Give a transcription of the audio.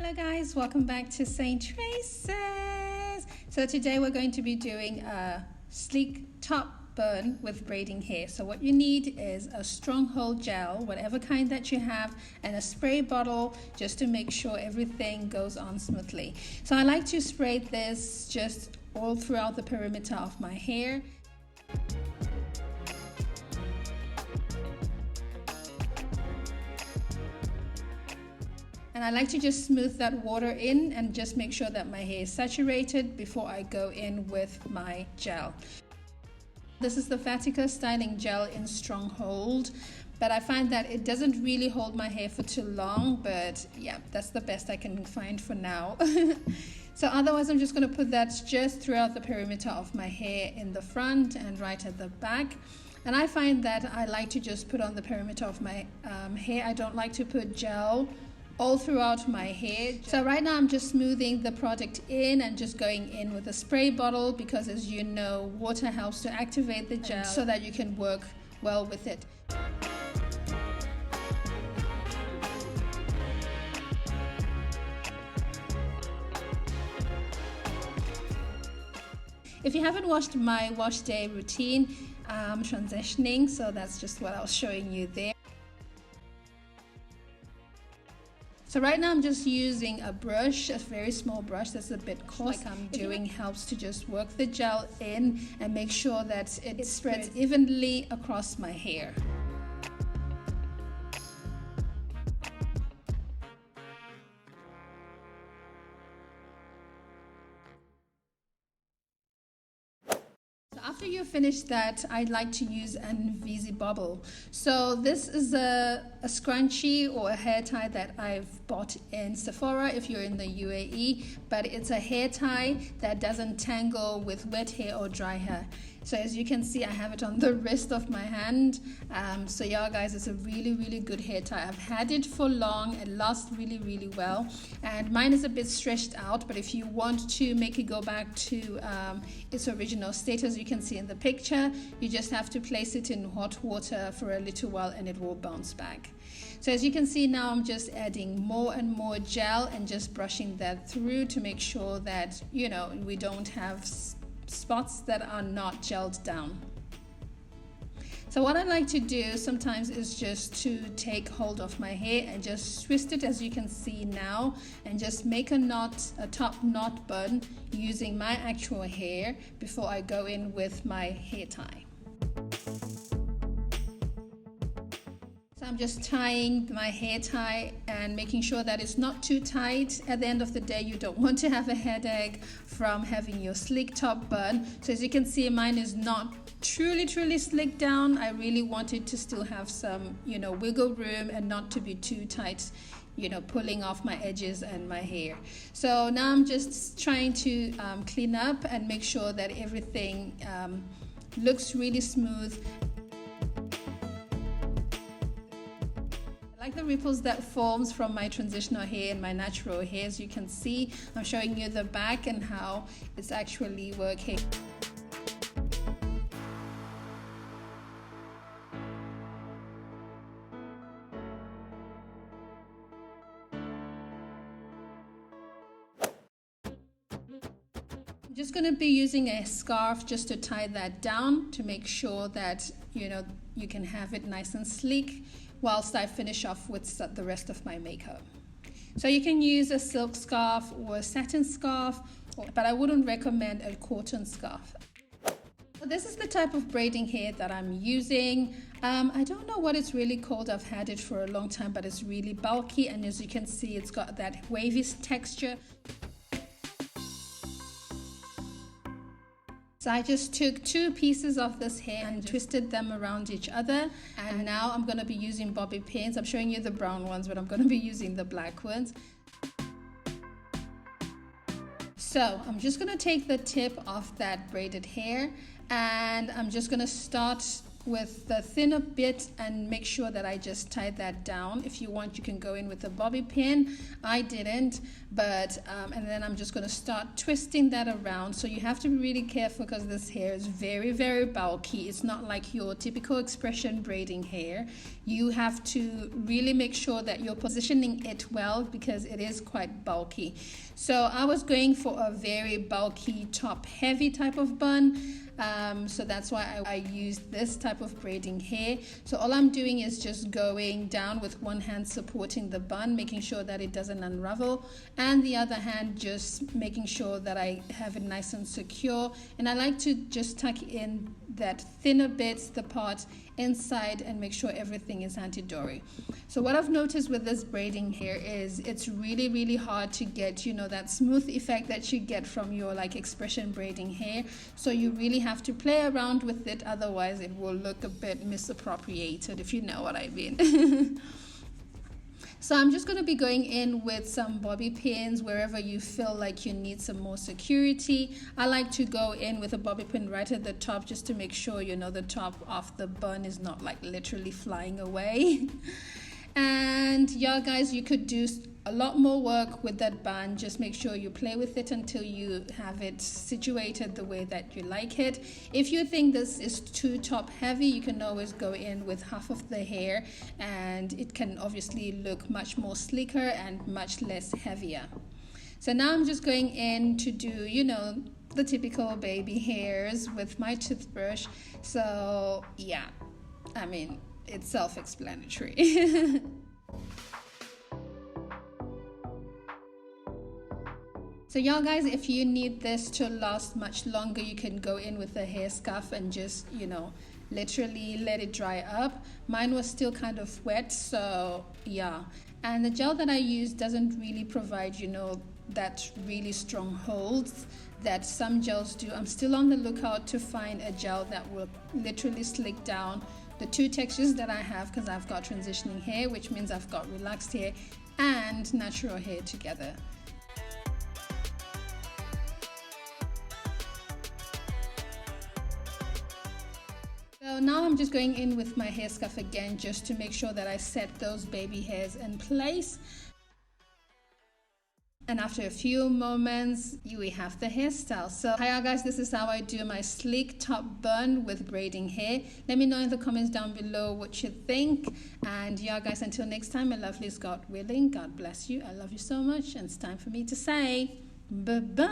Hello guys, welcome back to SaneTresses. So today we're going to be doing a sleek top bun with braiding hair. So what you need is a stronghold gel, whatever kind that you have, and a spray bottle just to make sure everything goes on smoothly. So I like to spray this just all throughout the perimeter of my hair. And I like to just smooth that water in and just make sure that my hair is saturated before I go in with my gel. This is the Fatica styling gel in Stronghold, but I find that it doesn't really hold my hair for too long, but yeah, that's the best I can find for now. So otherwise I'm just going to put that just throughout the perimeter of my hair, in the front and right at the back. And I find that I like to just put on the perimeter of my hair. I don't like to put gel all throughout my hair. So right now I'm just smoothing the product in and just going in with a spray bottle, because as you know, water helps to activate the gel so that you can work well with it. If you haven't watched my wash day routine, I'm transitioning, so that's just what I was showing you there. So right now I'm just using a brush, a very small brush that's a bit coarse. Like I'm doing helps to just work the gel in and make sure that it spreads evenly across my hair. After you finish that, I'd like to use an Visi bobble. So this is a scrunchie or a hair tie that I've bought in Sephora if you're in the UAE, but it's a hair tie that doesn't tangle with wet hair or dry hair. So as you can see, I have it on the wrist of my hand. So yeah guys, it's a really good hair tie. I've had it for long, it lasts really well, and mine is a bit stretched out, but if you want to make it go back to its original state, as you can see in the picture, you just have to place it in hot water for a little while and it will bounce back. So as you can see now, I'm just adding more and more gel and just brushing that through to make sure that, you know, we don't have spots that are not gelled down. So what I like to do sometimes is just to take hold of my hair and just twist it, as you can see now, and just make a knot, a top knot bun using my actual hair before I go in with my hair tie. So I'm just tying my hair tie and making sure that it's not too tight. At the end of the day, you don't want to have a headache from having your sleek top bun. So as you can see, mine is not truly slicked down. I really wanted to still have some, you know, wiggle room and not to be too tight, you know, pulling off my edges and my hair. So now I'm just trying to clean up and make sure that everything looks really smooth. Like the ripples that forms from my transitional hair and my natural hair. As you can see, I'm showing you the back and how it's actually working. I'm just going to be using a scarf just to tie that down to make sure that, you know, you can have it nice and sleek whilst I finish off with the rest of my makeup. So you can use a silk scarf or a satin scarf, but I wouldn't recommend a cotton scarf. So this is the type of braiding hair that I'm using. I don't know what it's really called. I've had it for a long time, but it's really bulky, and as you can see, it's got that wavy texture. So I just took two pieces of this hair and twisted them around each other, and now I'm going to be using bobby pins. I'm showing you the brown ones, but I'm going to be using the black ones. So I'm just going to take the tip of that braided hair, and I'm just going to start with the thinner bit and make sure that I just tie that down. If you want, you can go in with a bobby pin. I didn't, but and then I'm just going to start twisting that around. So you have to be really careful because this hair is very, very bulky. It's not like your typical expression braiding hair. You have to really make sure that you're positioning it well because it is quite bulky. So I was going for a very bulky, top heavy type of bun. So that's why I used this type of braiding hair. So all I'm doing is just going down with one hand supporting the bun, making sure that it doesn't unravel, and the other hand just making sure that I have it nice and secure. And I like to just tuck in that thinner bits, the part inside, and make sure everything is anti-dory. So what I've noticed with this braiding hair is it's really, really hard to get, you know, that smooth effect that you get from your like expression braiding hair. So you really have to play around with it, otherwise it will look a bit misappropriated, if you know what I mean. So I'm just going to be going in with some bobby pins wherever you feel like you need some more security. I like to go in with a bobby pin right at the top just to make sure, you know, the top of the bun is not like literally flying away. And yeah, guys, you could do a lot more work with that bun. Just make sure you play with it until you have it situated the way that you like it. If you think this is too top heavy, you can always go in with half of the hair and it can obviously look much more sleeker and much less heavier. So now I'm just going in to do, you know, the typical baby hairs with my toothbrush. So yeah, I mean, it's self-explanatory. So y'all guys, if you need this to last much longer, you can go in with a hair scarf and just, you know, literally let it dry up. Mine was still kind of wet, so yeah. And the gel that I use doesn't really provide, you know, that really strong holds that some gels do. I'm still on the lookout to find a gel that will literally slick down the two textures that I have, because I've got transitioning hair, which means I've got relaxed hair and natural hair together. So now I'm just going in with my hair scarf again just to make sure that I set those baby hairs in place. And after a few moments, we have the hairstyle. So hi guys, this is how I do my sleek top bun with braiding hair. Let me know in the comments down below what you think. And yeah guys, until next time, my lovelies, God willing, God bless you. I love you so much, and it's time for me to say bye-bye.